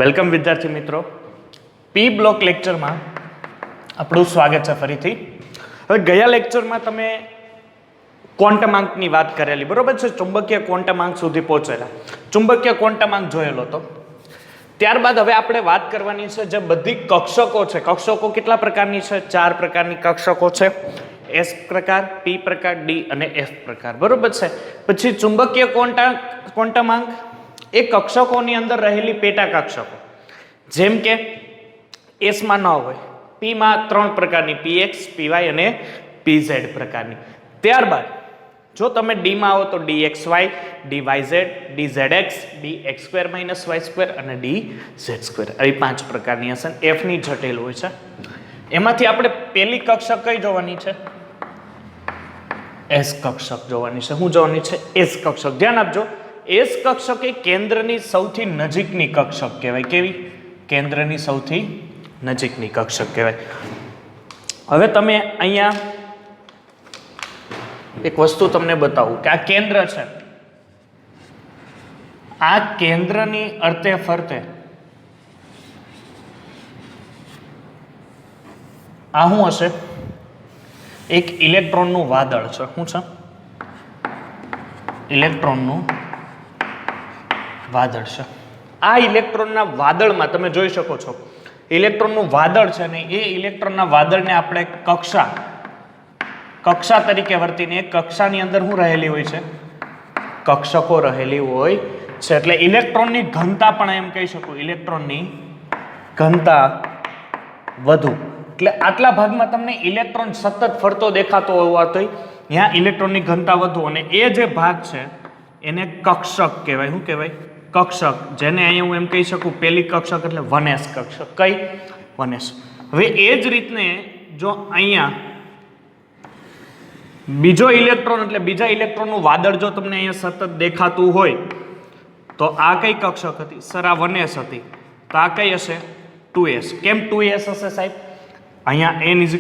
Welcome વિદ્યાર્થી મિત્રો, પી block લેક્ચરમાં આપણું સ્વાગત છે ફરીથી. હવે ગયા લેક્ચરમાં તમે ક્વોન્ટમાંકની વાત કરેલી, બરોબર છે? ચુંબકીય ક્વોન્ટમાંક સુધી પહોંચેલા, ચુંબકીય ક્વોન્ટમાંક જોયેલો તો. ત્યારબાદ હવે આપણે વાત કરવાની છે જે બધી કક્ષકો છે. કક્ષકો કેટલા પ્રકારની છે? 4 પ્રકારની કક્ષકો છે. એસ પ્રકાર, પી પ્રકાર, ડી અને એફ પ્રકાર, બરોબર છે? પછી ચુંબકીય ક્વોન્ટમાંક એ કક્ષકોની અંદર રહેલી પેટા કક્ષકો, જેમ કે એસમાં ન હોય, પીમાં 3 પ્રકારની, પીએક્સ, પીવાય અને પીઝેડ પ્રકારની. ત્યારબાદ જો તમે ડીમાં આવો તો ડીએક્સવાય, ડીવાયઝેડ, ડીઝેડએક્સ, ડીએક્સ² - y² અને ડીઝેડ², આવી 5 પ્રકારની હશે. એફની જટિલ હોય છે. એમાંથી આપણે પહેલી કક્ષક કઈ જોવાની છે? એસ કક્ષક જોવાની છે. શું જોવાની છે? એસ કક્ષક. ધ્યાન આપજો, એસ કક્ષક એ કેન્દ્રની સૌથી નજીકની કક્ષક કહેવાય. કેવી? કેન્દ્રની સૌથી નજીકની કક્ષક કહેવાય. હવે તમે અહીંયા એક વસ્તુ તમને બતાવું કે આ કેન્દ્ર છે. આ કેન્દ્રની અર્થે ફરતે આ શું હશે? એક ઇલેક્ટ્રોનનું વાદળ છે. શું છે? ઇલેક્ટ્રોનનું વાદળ છે. આ ઇલેક્ટ્રોનના વાદળમાં તમે જોઈ શકો છો, ઇલેક્ટ્રોનનું વાદળ છે ને એ ઇલેક્ટ્રોનના વાદળને આપણે કક્ષા તરીકે વર્તીને એ કક્ષાની અંદર શું રહેલી હોય છે? કક્ષકો રહેલી હોય છે. એટલે ઇલેક્ટ્રોનની ઘનતા પણ એમ કહી શકું, ઇલેક્ટ્રોનની ઘનતા વધુ. એટલે આટલા ભાગમાં તમને ઇલેક્ટ્રોન સતત ફરતો દેખાતો હોવાથી ત્યાં ઇલેક્ટ્રોનની ઘનતા વધુ, અને એ જે ભાગ છે એને કક્ષક કહેવાય. શું કહેવાય? કક્ષક. જેને અહીંયા હું એમ કહી શકું પહેલી કક્ષક એટલે 1s કક્ષક. કઈ? 1s. હવે એ જ રીતને જો અહીંયા બીજો ઇલેક્ટ્રોન એટલે બીજા ઇલેક્ટ્રોનનું વાદળ જો તમને અહીંયા સતત દેખાતું હોય તો આ કઈ કક્ષક હતી? સર આ 1s હતી. તો આ કઈ હશે? 2s. કેમ 2s હશે સાહેબ? અહીંયા n =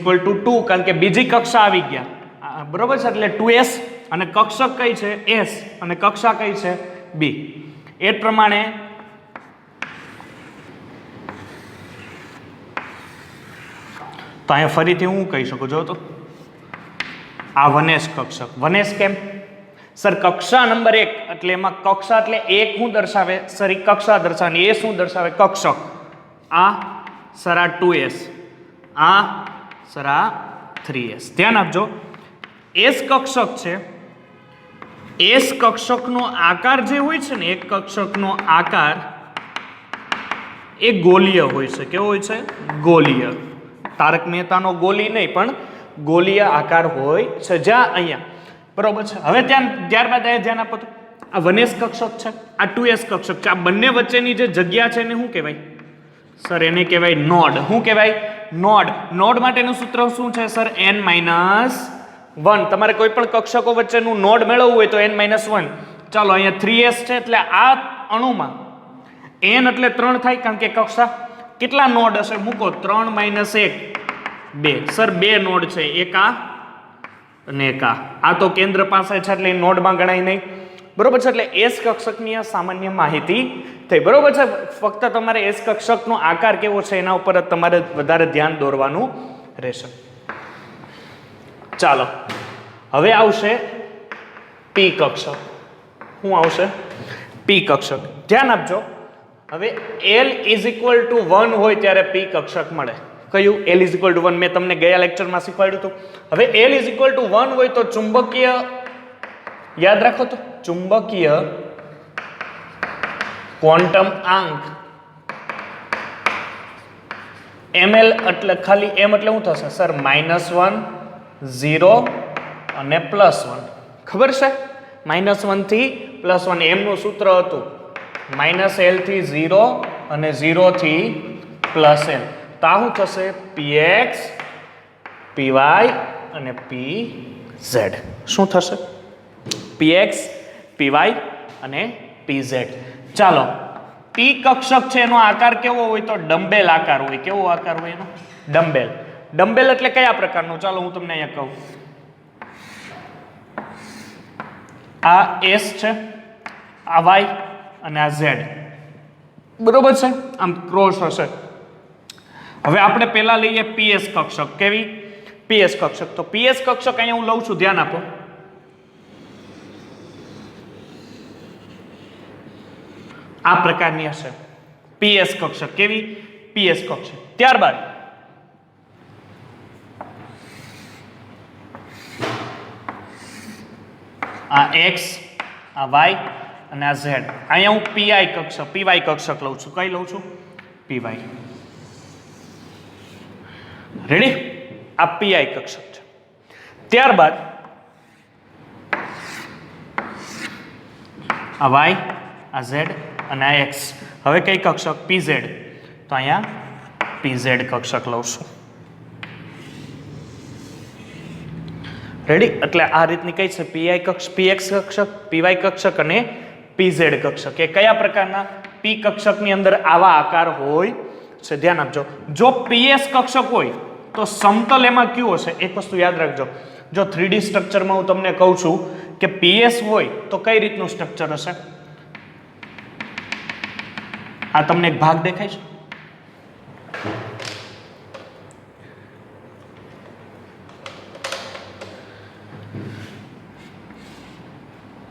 2, કારણ કે બીજી કક્ષા આવી ગયા, બરોબર છે? એટલે 2s. અને કક્ષક કઈ છે? s. અને કક્ષા કઈ છે? b. એ પ્રમાણે તો અહીંયા ફરીથી હું કહી શકું, જો તો આ 1s કક્ષક. 1s કેમ? સર કક્ષા નંબર 1 એટલે એમાં કક્ષા એટલે 1 શું દર્શાવે? સર એ કક્ષા દર્શાવે. એ શું દર્શાવે? કક્ષક. આ સર આ 2s, આ સર આ 3s. ધ્યાન આપજો, એસ કક્ષક છે. એસ કક્ષકનો આકાર જે હોય છે ને, એક કક્ષકનો આકાર એ ગોલીય હોય છે. કેવો હોય છે? ગોલીય. તારક મહેતાનો ગોલી નહીં, પણ ગોલીય આકાર હોય છે. જ્યાં અહીંયા, બરોબર છે? હવે ત્યારબાદ અહીંયા ધ્યાન આપો તો આ 1s કક્ષક છે, આ 2s કક્ષક છે. આ બંને વચ્ચેની જે જગ્યા છે એને શું કહેવાય? સર એને કહેવાય નોડ. શું કહેવાય? નોડ. નોડ માટેનું સૂત્ર શું છે સર? n-1. તમારે કોઈ પણ કક્ષકો વચ્ચેનું નોડ મેળવવું હોય તો n-1. ચાલો અહીંયા 3s છે એટલે આ અણુમાં n એટલે 3 થાય, કારણ કે કક્ષા. કેટલા નોડ હશે? મૂકો 3 - 1 2. સર 2 નોડ છે, એક આ અને એક આ. આ તો કેન્દ્ર પાસે છે એટલે નોડમાં ગણાય નહીં, બરોબર છે? એટલે એસ કક્ષકની આ સામાન્ય માહિતી થઈ, બરોબર છે? ફક્ત તમારે એસ કક્ષકનો આકાર કેવો છે એના ઉપર જ તમારે વધારે ધ્યાન દોરવાનું રહેશે. ચાલો હવે આવશે પી કક્ષક. શું આવશે? પી કક્ષક. ધ્યાન આપજો, હવે L = 1 હોય ત્યારે પી કક્ષક મળે. કયું? L = 1. મેં તમને ગયા લેક્ચરમાં શીખવાડ્યું હતું. હવે L = 1 હોય તો ચુંબકીય, યાદ રાખો તો, ચુંબકીય ક્વોન્ટમ આંક ml એટલે ખાલી m એટલે શું થશે સર? -1, 0 અને +1. ખબર છે? -1 થી +1 m નું સૂત્ર હતું -l થી 0 અને 0 થી +l. તો આ શું થશે? px, py અને pz. શું થશે? px, py અને pz. ચાલો, પી કક્ષક છે એનો આકાર કેવો હોય? તો ડમ્બેલ આકાર હોય. કેવો આકાર હોય એનો? ડમ્બેલ. ડમ્બેલ એટલે કયા પ્રકારનું? ચાલો હું તમને અહીંયા કહું. આ S છે, આ Y અને આ Z. બરોબર છે, આમ ક્રોસ હશે. હવે આપણે પહેલા લઈએ પીએસ કક્ષક. કેવી? પીએસ કક્ષક. તો પીએસ કક્ષક અહીંયા હું લઉં છું, ધ્યાન આપો. આ પ્રકારની હશે પીએસ કક્ષક. કેવી? પીએસ કક્ષક. ત્યારબાદ આ એક્સ, આ વાય અને આ ઝેડ. અહીંયા હું પીઆઈ કક્ષક, પીવાય કક્ષક લઉં છું. કઈ લઉં છું? પીવાય. રેડી? આ પીઆઈ કક્ષક છે. ત્યારબાદ આ વાય, આ ઝેડ અને આ એક્સ. હવે કઈ કક્ષક? પીઝેડ. તો અહીંયા પીઝેડ કક્ષક લઉં છું. રેડી? એટલે આ રીતની કઈ છે? પીઆઈ કક્ષક, પીએક્સ કક્ષક, પીવાય કક્ષક અને પીઝેડ કક્ષક. એ કયા પ્રકારના? પી કક્ષકની અંદર આવા આકાર હોય છે. ધ્યાન આપજો. જો પીએસ કક્ષક હોય તો સમતલ એમાં કયું હશે? એક વસ્તુ યાદ રાખજો. જો 3D સ્ટ્રક્ચરમાં હું તમને કહું છું કે પીએસ હોય તો કઈ રીતનું સ્ટ્રક્ચર હશે? આ તમને એક ભાગ દેખાય છે?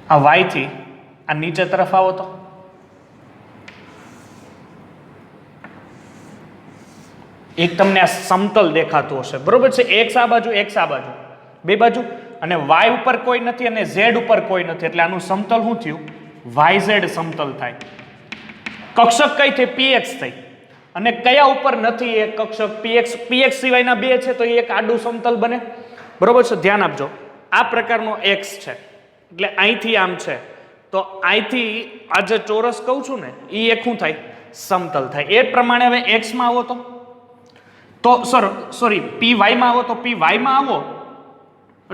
આ વાય થી આ નીચે તરફ આવો તો એક તમને આ સમતલ દેખાતું હશે. બરોબર છે? એક્સ આ બાજુ, એક્સ આ બાજુ, બે બાજુ, અને વાય ઉપર કોઈ નથી અને ઝેડ ઉપર કોઈ નથી. એટલે આનું સમતલ શું થયું? વાય ઝેડ સમતલ થાય. કક્ષક કઈ થઈ? પીએક્સ થઈ. અને કયા ઉપર નથી એ કક્ષક? પીએક્સ. પીએક્સ સિવાયના બે છે તો એ એક આડું સમતલ બને. બરોબર છે? ધ્યાન આપજો. આ પ્રકારનો એક્સ છે એટલે અહીંથી આમ છે તો અહીંથી આ જે ચોરસ કહું છું ને એ એક શું થાય? સમતલ થાય. એ પ્રમાણે હવે એક્સમાં આવો તો સોરી પી વાયમાં આવો તો પી વાયમાં આવો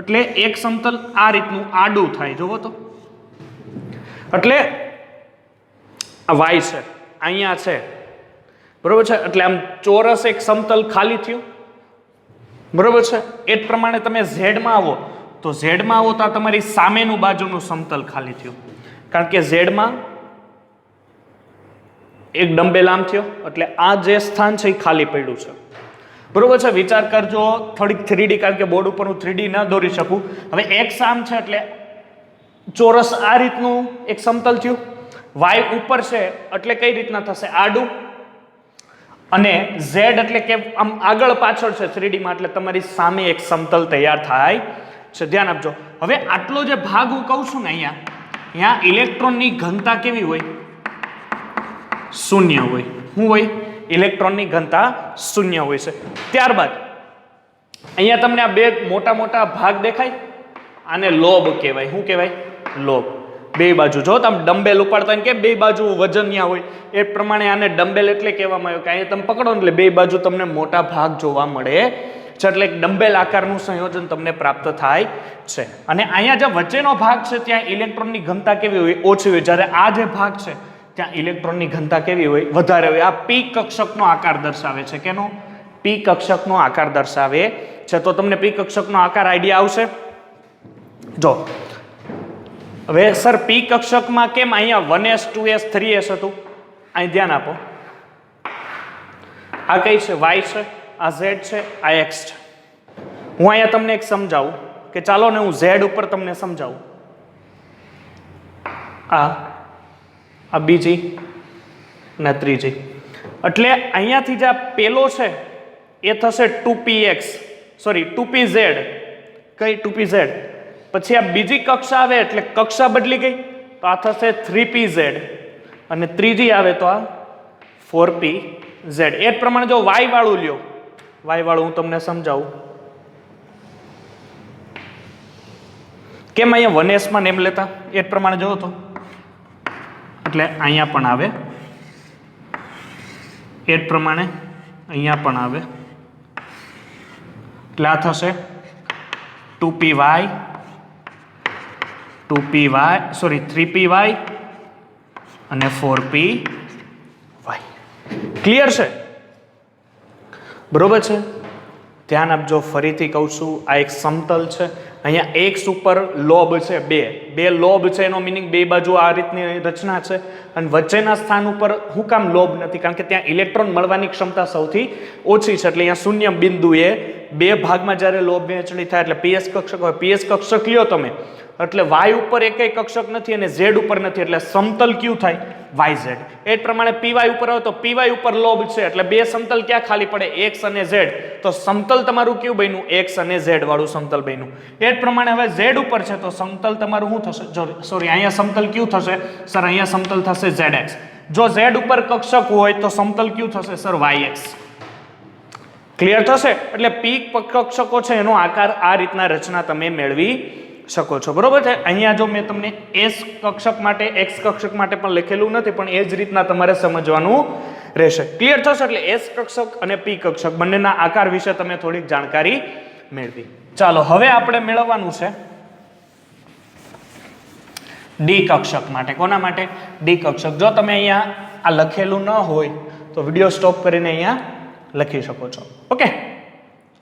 એટલે એક સમતલ આ રીતનું આડું થાય. જોવો તો એટલે આ વાય છે, અહીંયા છે. બરોબર છે? એટલે આમ ચોરસ એક સમતલ ખાલી થયું. બરોબર છે? એ જ પ્રમાણે તમે ઝેડમાં આવો તો ઝેડમાં આવો તો આ તમારી સામેનું બાજુનું સમતલ ખાલી થયું. કારણ કે ઝેડમાં એક ડમ્બેલ આમ થયો એટલે આ જે સ્થાન છે એ ખાલી પડ્યું છે. બરોબર છે? વિચાર કરજો. થોડીક 3D, કારણ કે બોર્ડ ઉપર હું 3D ના દોરી શકું. હવે એક્સ આમ છે એટલે ચોરસ આ રીતનું એક સમતલ થયું. વાય ઉપર છે એટલે કઈ રીતના થશે? આડું. અને ઝેડ એટલે કે આમ આગળ પાછળ છે 3D માં એટલે તમારી સામે એક સમતલ તૈયાર થાય છે. ધ્યાન આપજો. હવે આટલો જે ભાગ હું કહું છું ને અહીંયા ઇલેક્ટ્રોનની ઘનતા કેવી હોય? શૂન્ય હોય. શું હોય? ઇલેક્ટ્રોનની ઘનતા શૂન્ય હોય છે. ત્યારબાદ અહીંયા તમને આ બે મોટા મોટા ભાગ દેખાય, આને લોબ કહેવાય. શું કહેવાય? લોબ. બે બાજુ જો તમે ડમ્બેલ ઉપાડતા હોય કે બે બાજુ વજનિયા હોય એ પ્રમાણે આને ડમ્બેલ એટલે કહેવામાં આવ્યું કે અહીંયા તમે પકડો ને એટલે બે બાજુ તમને મોટા ભાગ જોવા મળે છે. એટલે એક ડમ્બેલ આકારનું સંયોજન તમને પ્રાપ્ત થાય છે. અને અહીંયા જે વચ્ચેનો ભાગ છે ત્યાં ઇલેક્ટ્રોનની ઘનતા કેવી હોય? ઓછી હોય. જ્યારે આ જે ભાગ છે ત્યાં ઇલેક્ટ્રોનની ઘનતા કેવી હોય? વધારે હોય. આ પી કક્ષકનો આકાર દર્શાવે છે. કેનો? પી કક્ષકનો આકાર દર્શાવે છે. તો તમને પી કક્ષકનો આકાર આઈડિયા આવશે? જો હવે સર પી કક્ષકમાં કેમ અહીંયા 1s 2s 3s હતું? અહીં ધ્યાન આપો. આ કઈ છે? વાય છે, આ ઝેડ છે, આ એક્સ છે. હું અહીંયા તમને એક સમજાવું કે ચાલો ને હું ઝેડ ઉપર તમને સમજાવું. આ બીજી અને ત્રીજી. એટલે અહીંયાથી જે પેલો છે એ થશે 2px, સોરી 2pz. કઈ? 2pz. પછી આ બીજી કક્ષા આવે એટલે કક્ષા બદલી ગઈ તો આ થશે 3pz અને ત્રીજી આવે તો આ 4pz. એ જ પ્રમાણે જો વાય વાળું લ્યો, વાય વાળું હું તમને સમજાવું. કેમ અહીંયા 1s માં નેમ લેતા? એ જ પ્રમાણે જોવો તો એટલે અહીંયા પણ આવે, એ જ પ્રમાણે અહીંયા પણ આવે. એટલે આ થશે 2py 3py અને 4py. ક્લિયર છે? બરોબર છે? ધ્યાન આપજો. ફરીથી કહું છું, આ એક સમતલ છે અહીંયા એક્સ ઉપર લોબ છે બે લોબ છે, એનો મિનિંગ બે બાજુ આ રીતની રચના છે. અને વચ્ચેના સ્થાન ઉપર હું કામ લોબ નથી? કારણ કે ત્યાં ઇલેક્ટ્રોન મળવાની ક્ષમતા સૌથી ઓછી છે, એટલે અહીંયા શૂન્ય બિંદુએ બે ભાગમાં જ્યારે લોબ વહેંચણી થાય એટલે પીએસ કક્ષક હોય. પીએસ કક્ષક લ્યો તમે એટલે વાય ઉપર એકેય કક્ષક નથી અને ઝેડ ઉપર નથી, એટલે સમતલ કયું થાય? Y Z. એ જ પ્રમાણે પીવાય ઉપર હોય તો પીવાય ઉપર લોબ છે, એટલે બે સમતલ ક્યાં ખાલી પડે? એક્સ અને ઝેડ. તો સમતલ તમારું કયું બન્યું? એક્સ અને ઝેડ વાળું સમતલ બન્યું. એ જ પ્રમાણે હવે ઝેડ ઉપર છે તો સમતલ તમારું શું થશે? સોરી, અહીંયા સમતલ કયું થશે સર? અહીંયા સમતલ થશે ઝેડ એક્સ. જો ઝેડ ઉપર કક્ષક હોય તો સમતલ કયું થશે સર? Y x. ક્લિયર થશે? એટલે પી કક્ષકો છે એનો આકાર આ રીતના રચના તમે મેળવી શકો છો. બરોબર છે? અહીંયા જો મેં તમને એસ કક્ષક માટે એક્સ કક્ષક માટે પણ લખેલું નથી, પણ એ જ રીતના તમારે સમજવાનું રહેશે. ક્લિયર થશે? એટલે એસ કક્ષક અને પી કક્ષક બંનેના આકાર વિશે તમે થોડીક જાણકારી મેળવી. ચાલો હવે આપણે મેળવવાનું છે ડી કક્ષક માટે. કોના માટે? ડી કક્ષક. જો તમે અહીંયા આ લખેલું ન હોય તો વિડીયો સ્ટોપ કરીને અહીંયા લખી શકો છો. ઓકે,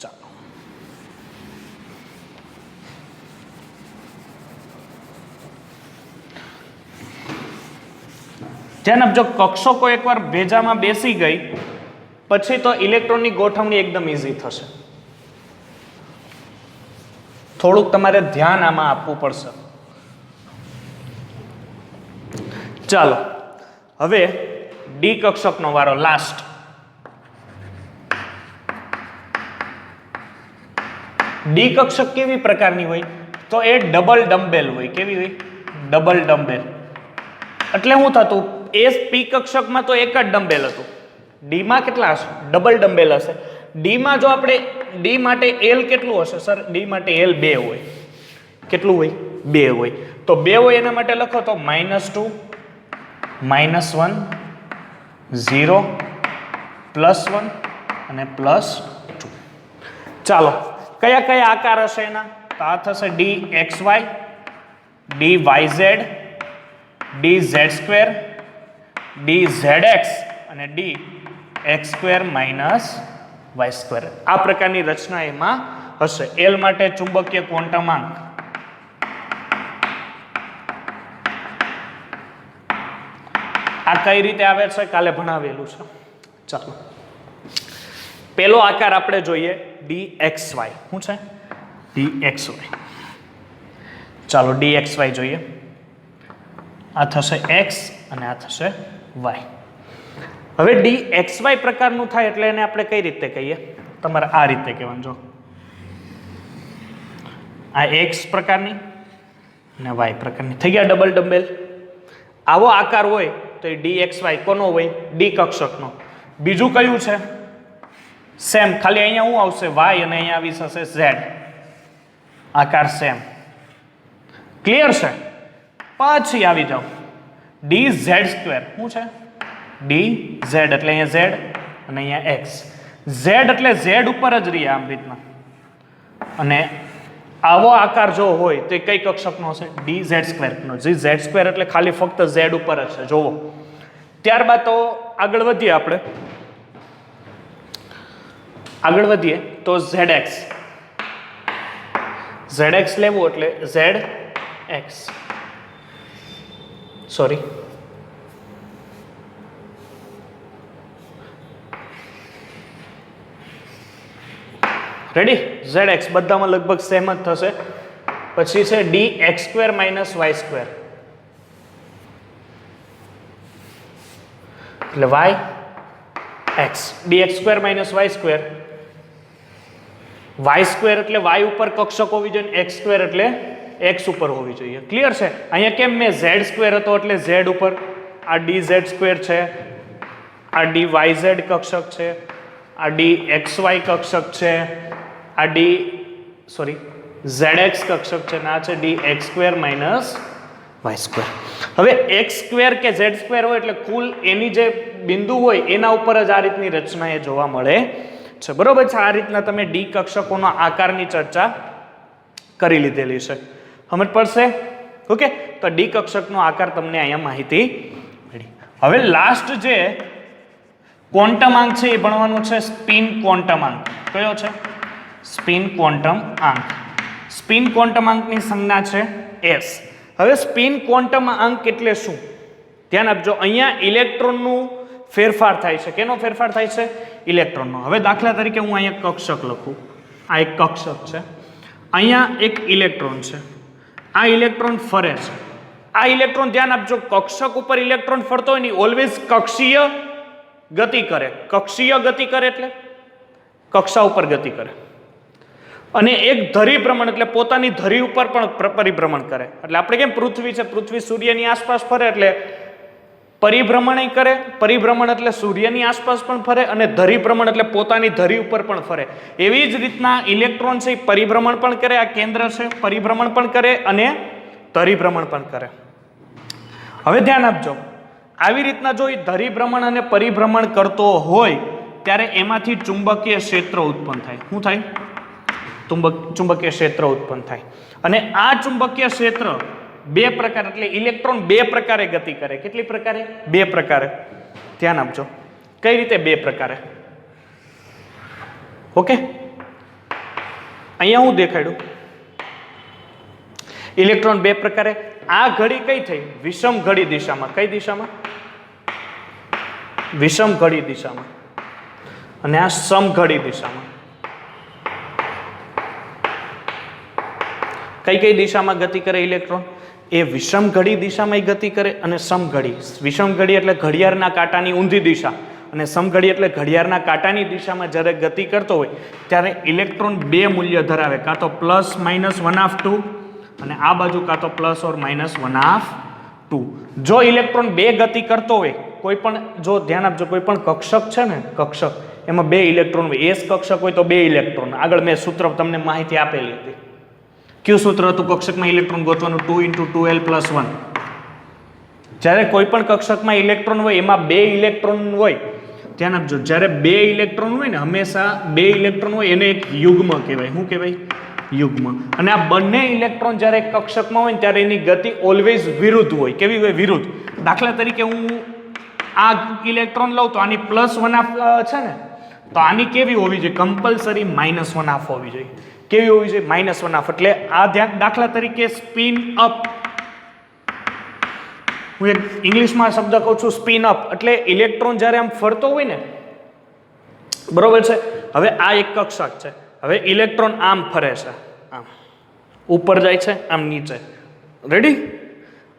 ચાલો. ધ્યાન આપજો, કક્ષકો એકવાર ભેજામાં બેસી ગઈ પછી તો ઇલેક્ટ્રોનની ગોઠવણી એકદમ ઈઝી થશે. થોડુંક તમારે ધ્યાન આમાં આપવું પડશે. ચાલો હવે ડી કક્ષકનો વારો, લાસ્ટ. ડી કક્ષક કેવી પ્રકારની હોય? તો એ ડબલ ડમ્બેલ હોય. કેવી હોય? Double dumbbell. એટલે શું થતું? એસ પી કક્ષકમાં તો એક જ ડમ્બેલ હતું, ડી માં કેટલા હશે? ડબલ ડમ્બેલ હશે. ડી માં જો આપણે ડી માટે એલ કેટલું હશે સર? ડી માટે એલ 2 હોય. કેટલું હોય? 2 હોય. તો 2 હોય એના માટે લખો તો -2 -1 0 +1 અને +2. ચાલો કયા કયા આકાર હશે એના? તો આ થશે d x y, d y z, d z square, d z x અને d x square minus Y square. આ પ્રકારની રચના એમાં હશે. એલ માટે ચુંબકીય ક્વોન્ટમાંક આ કઈ રીતે આવે છે કાલે ભણાવેલું છે. ચાલો પેલો આકાર આપણે જોઈએ ડી એક્સ વાય. શું છે? D x Y. ચાલો ડી એક્સ વાય જોઈએ. આ થશે એક્સ અને આ થશે વાય. હવે ડી એક્સ વાય પ્રકારનું થાય એટલે એને આપણે કઈ રીતે કહીએ? તમારે આ રીતે કહેવાનું. જો આ એક્સ પ્રકારની અને વાય પ્રકારની થઈ ગયા ડબલ ડમ્બેલ. આવો આકાર હોય તો એ ડી એક્સ વાય કોનો હોય? ડી કક્ષકનો. બીજું કયું છે? સેમ, ખાલી અહીંયા શું આવશે? વાય અને અહીંયા આવી જશે ઝેડ. આકાર સેમ. ક્લિયર છે? પછી આવી જાઓ ડી ઝેડ સ્ક્વેર. શું છે? ડી ઝેડ એટલે અહીંયા ઝેડ અને અહીંયા એક્સ. ઝેડ એટલે ઝેડ ઉપર જ રહે આમ રીતના. અને આવો આકાર જો હોય તો એ કઈ કક્ષકનો હશે? ડી ઝેડ સ્ક્વેરનો. જી ઝેડ સ્ક્વેર એટલે ખાલી ફક્ત ઝેડ ઉપર જ છે. જોવો ત્યારબાદ તો આગળ વધીએ આપણે. આગળ વધીએ તો ઝેડ એક્સ. ઝેડ એક્સ લેવું એટલે z x, sorry ready. Z x બધામાં લગભગ સેમ જ થશે. પછી છે D x square minus Y square એટલે y x. D x square minus Y square. Y square એટલે વાય ઉપર કક્ષક હોવી જોઈએ, એક્સ સ્ક્વેર એટલે એક્સ ઉપર હોવી જોઈએ. ક્લિયર છે? અહીંયા કેમ મેં ઝેડ સ્ક્વેર હતો એટલે ઝેડ ઉપર. આ ડી ઝેડ સ્ક્વેર છે, આ ડી વાય ઝેડ કક્ષક છે, આ ડી એક્સ વાય કક્ષક છે, આ ડી સોરી ઝેડ એક્સ કક્ષક છે, આ છે D x square minus Y square. હવે એક્સ સ્ક્વેર કે ઝેડ સ્ક્વેર હોય એટલે કુલ એની જે બિંદુ હોય એના ઉપર જ આ રીતની રચના એ જોવા મળે છે. બરોબર છે? આ રીતના તમે ડી કક્ષકોના આકારની ચર્ચા કરી લીધેલી છે. સમજ પડશે? ઓકે, તો ડી કક્ષકનો આકાર તમને અહીંયા માહિતી મળી. હવે લાસ્ટ જે ક્વોન્ટમ આંક છે એ ભણવાનું છે સ્પિન ક્વોન્ટમ આંક. કયો છે? સ્પિન ક્વોન્ટમ આંક. સ્પિન ક્વોન્ટમ અંકની સંજ્ઞા છે s. હવે સ્પિન ક્વોન્ટમ અંક એટલે શું? ધ્યાન આપજો. અહીંયા ઇલેક્ટ્રોનનું ફેરફાર થાય છે. કેનો ફેરફાર થાય છે? ઇલેક્ટ્રોનનો. હવે દાખલા તરીકે હું અહીંયા કક્ષક લખું. આ એક કક્ષક છે. અહીંયા એક ઇલેક્ટ્રોન છે. આ ઇલેક્ટ્રોન ફરે છે. આ ઇલેક્ટ્રોન, ધ્યાન આપજો, કક્ષક ઉપર ઇલેક્ટ્રોન ફરતો હોય ને ઓલવેઝ કક્ષીય ગતિ કરે. કક્ષીય ગતિ કરે એટલે કક્ષા ઉપર ગતિ કરે. અને એક ધરીભ્રમણ એટલે પોતાની ધરી ઉપર પણ પરિભ્રમણ કરે. એટલે આપણે કેમ પૃથ્વી છે, પૃથ્વી સૂર્યની આસપાસ ફરે એટલે પરિભ્રમણ કરે. પરિભ્રમણ એટલે સૂર્યની આસપાસ પણ ફરે અને ધરીભ્રમણ એટલે પોતાની ધરી ઉપર પણ ફરે. એવી જ રીતના ઇલેક્ટ્રોન છે એ પરિભ્રમણ પણ કરે. આ કેન્દ્ર છે, પરિભ્રમણ પણ કરે અને ધરીભ્રમણ પણ કરે. હવે ધ્યાન આપજો, આવી રીતના જો એ ધરીભ્રમણ અને પરિભ્રમણ કરતો હોય ત્યારે એમાંથી ચુંબકીય ક્ષેત્ર ઉત્પન્ન થાય. શું થાય? ચુંબકીય ક્ષેત્ર ઉત્પન્ન થાય. અને આ ચુંબકીય ક્ષેત્ર બે પ્રકાર, એટલે ઇલેક્ટ્રોન બે પ્રકારે ગતિ કરે. કેટલી પ્રકારે? બે પ્રકારે. ધ્યાન આપજો. કઈ રીતે બે પ્રકારે? ઓકે, અહીંયા હું દેખાડ્યું ઇલેક્ટ્રોન બે પ્રકારે. આ ઘડી કઈ થઈ? વિષમ ઘડી દિશામાં. કઈ દિશામાં? વિષમ ઘડી દિશામાં. અને આ સમઘડી દિશામાં. કઈ કઈ દિશામાં ગતિ કરે ઇલેક્ટ્રોન? એ વિષમ ઘડી દિશામાં ગતિ કરે અને સમઘડી. વિષમ ઘડી એટલે ઘડિયાળના કાંટાની ઊંધી દિશા અને સમઘડી એટલે ઘડિયાળના કાંટાની દિશામાં જ્યારે ગતિ કરતો હોય ત્યારે ઇલેક્ટ્રોન બે મૂલ્ય ધરાવે, કાં તો +-1/2 અને આ બાજુ કાં તો +-1/2. જો ઇલેક્ટ્રોન બે ગતિ કરતો હોય, કોઈ પણ, જો ધ્યાન આપજો, કોઈ પણ કક્ષક છે ને, કક્ષક એમાં બે ઇલેક્ટ્રોન હોય. એસ કક્ષક હોય તો બે ઇલેક્ટ્રોન. આગળ મેં સૂત્ર તમને માહિતી આપેલી હતી. કયું સૂત્ર હતું કક્ષકમાં ઇલેક્ટ્રોન ગોતવાનું? 2 × 2l + 1. જ્યારે કોઈ પણ કક્ષકમાં ઇલેક્ટ્રોન હોય એમાં બે ઇલેક્ટ્રોન હોય. ધ્યાન આપજો, જ્યારે બે ઇલેક્ટ્રોન હોય ને, હંમેશા બે ઇલેક્ટ્રોન હોય એને એક યુગ્મ કહેવાય. શું કહેવાય? યુગ્મ. અને આ બંને ઇલેક્ટ્રોન જ્યારે એક કક્ષકમાં હોય ને ત્યારે એની ગતિ ઓલવેઝ વિરુદ્ધ હોય. કેવી હોય? વિરુદ્ધ. દાખલા તરીકે હું આ ઇલેક્ટ્રોન લઉં તો આની +1/2 છે ને, તો આની કેવી હોવી જોઈએ? કમ્પલસરી -1/2 હોવી જોઈએ. કેવી હોવી જોઈએ? -1/2. એટલે આ દાખલા તરીકે સ્પિન અપ, હું એક ઇંગ્લિશમાં શબ્દ કહું છું, સ્પિન અપ. એટલે ઇલેક્ટ્રોન જ્યારે આમ ફરતો હોય ને, બરોબર છે. હવે આ એક કક્ષક છે. હવે ઇલેક્ટ્રોન આમ ફરે છે, આમ ઉપર જાય છે, આમ નીચે. રેડી?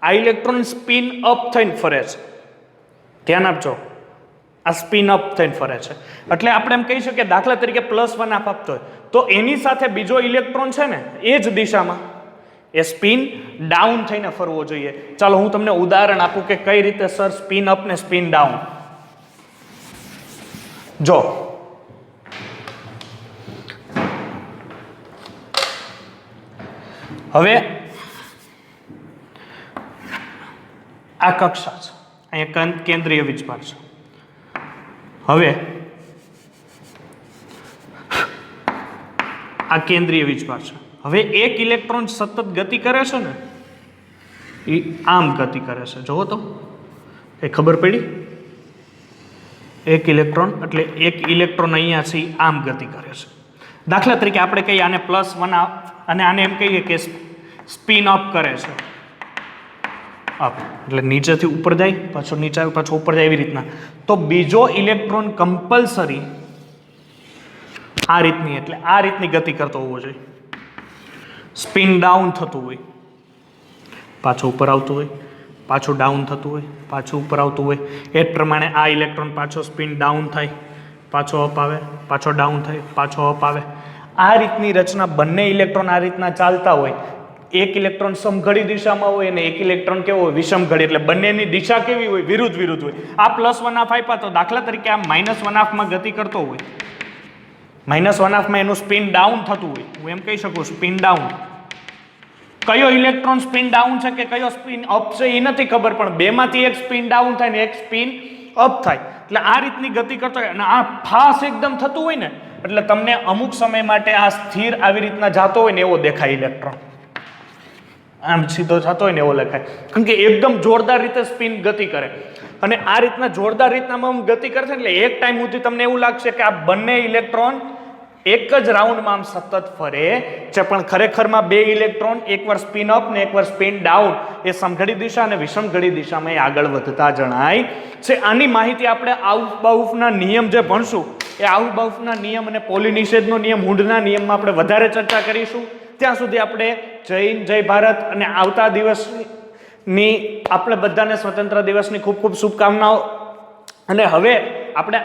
આ ઇલેક્ટ્રોન સ્પિન અપ થઈને ફરે છે. ધ્યાન આપજો, આ સ્પિન અપ થઈને ફરે છે. એટલે આપણે એમ કહી શકીએ, દાખલા તરીકે +1/2 આપતો હોય તો એની સાથે બીજો ઇલેક્ટ્રોન છે ને એ જ દિશામાં એ સ્પિન ડાઉન થઈને ફરવો જોઈએ. ચાલો હું તમને ઉદાહરણ આપું કે કઈ રીતે સર સ્પિન અપ ને સ્પિન ડાઉન. જો હવે આ કક્ષા છે, અહીંયા કેન્દ્રીય વીજભાર છે. હવે આ કેન્દ્રીય વીજભાર છે. હવે એક ઇલેક્ટ્રોન સતત ગતિ કરે છે ને, એ આમ ગતિ કરે છે. જોવો તો એ ખબર પડી? એક ઇલેક્ટ્રોન એટલે એક ઇલેક્ટ્રોન અહીંયા છે, આમ ગતિ કરે છે. દાખલા તરીકે આપણે કહીએ આને +1 અને આને એમ કહીએ કે સ્પિન અપ કરે છે. અપ એટલે નીચેથી ઉપર જાય, પાછો નીચે આવે, પાછો ઉપર જાય, એવી રીતના. તો બીજો ઇલેક્ટ્રોન કમ્પલસરી આ રીતની, એટલે આ રીતની ગતિ કરતો હોવો જોઈએ. સ્પિન ડાઉન થતું હોય, પાછો ઉપર આવતું હોય, પાછું ડાઉન થતું હોય, પાછું ઉપર આવતું હોય. એ જ પ્રમાણે આ ઇલેક્ટ્રોન પાછો સ્પિન ડાઉન થાય, પાછો અપ આવે, પાછો ડાઉન થાય, પાછો અપ આવે. આ રીતની રચના, બંને ઇલેક્ટ્રોન આ રીતના ચાલતા હોય. એક ઇલેક્ટ્રોન સમઘડી દિશામાં હોય અને એક ઇલેક્ટ્રોન કેવો હોય? વિષમઘડી. એટલે બંનેની દિશા કેવી હોય? વિરુદ્ધ વિરુદ્ધ હોય. આ +1/2 આપ્યા તો દાખલા તરીકે આ -1/2 ગતિ કરતો હોય, -1/2 એનું સ્પિન ડાઉન થતું હોય, હું એમ કહી શકું સ્પિન ડાઉન. કયો ઇલેક્ટ્રોન સ્પિન ડાઉન છે કે કયો સ્પિન અપ છે એ નથી ખબર, પણ બેમાંથી એક સ્પિન ડાઉન થાય ને એક સ્પિન અપ થાય. એટલે આ રીતની ગતિ કરતો હોય અને આ ફાસ્ટ એકદમ થતું હોય ને, એટલે તમને અમુક સમય માટે આ સ્થિર આવી રીતના જાતો હોય ને એવો દેખાય ઇલેક્ટ્રોન. આમ સીધો થતો હોય ને એવો લખાય, કારણ કે એકદમ જોરદાર રીતે સ્પિન ગતિ કરે. અને આ રીતના જોરદાર રીતના ગતિ કરશે એટલે એક ટાઈમ સુધી તમને એવું લાગશે કે આ બંને ઇલેક્ટ્રોન એક જ રાઉન્ડમાં આમ સતત ફરે છે, પણ ખરેખરમાં બે ઇલેક્ટ્રોન એકવાર સ્પિન અપ ને એકવાર સ્પિન ડાઉન એ સમઘડી દિશા અને વિષમઘડી દિશામાં આગળ વધતા જણાય છે. આની માહિતી આપણે આઉફ-બાઉફના નિયમ જે ભણશું એ આઉફ-બાઉફના નિયમ અને પોલી નિષેધનો નિયમ, હુન્ડના નિયમમાં આપણે વધારે ચર્ચા કરીશું. ત્યાં સુધી આપણે જય હિન્દ, જય ભારત અને આવતા દિવસની આપણે બધાને સ્વતંત્ર દિવસની ખૂબ ખૂબ શુભકામનાઓ. અને હવે આપણે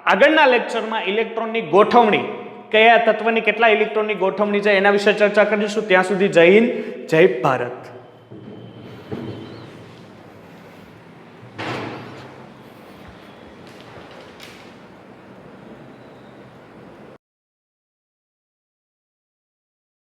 આગળના લેક્ચરમાં ઇલેક્ટ્રોનની ગોઠવણી, કયા તત્વની કેટલા ઇલેક્ટ્રોનની ગોઠવણી છે એના વિશે ચર્ચા કરીશું. ત્યાં સુધી જય હિન્દ, જય ભારત.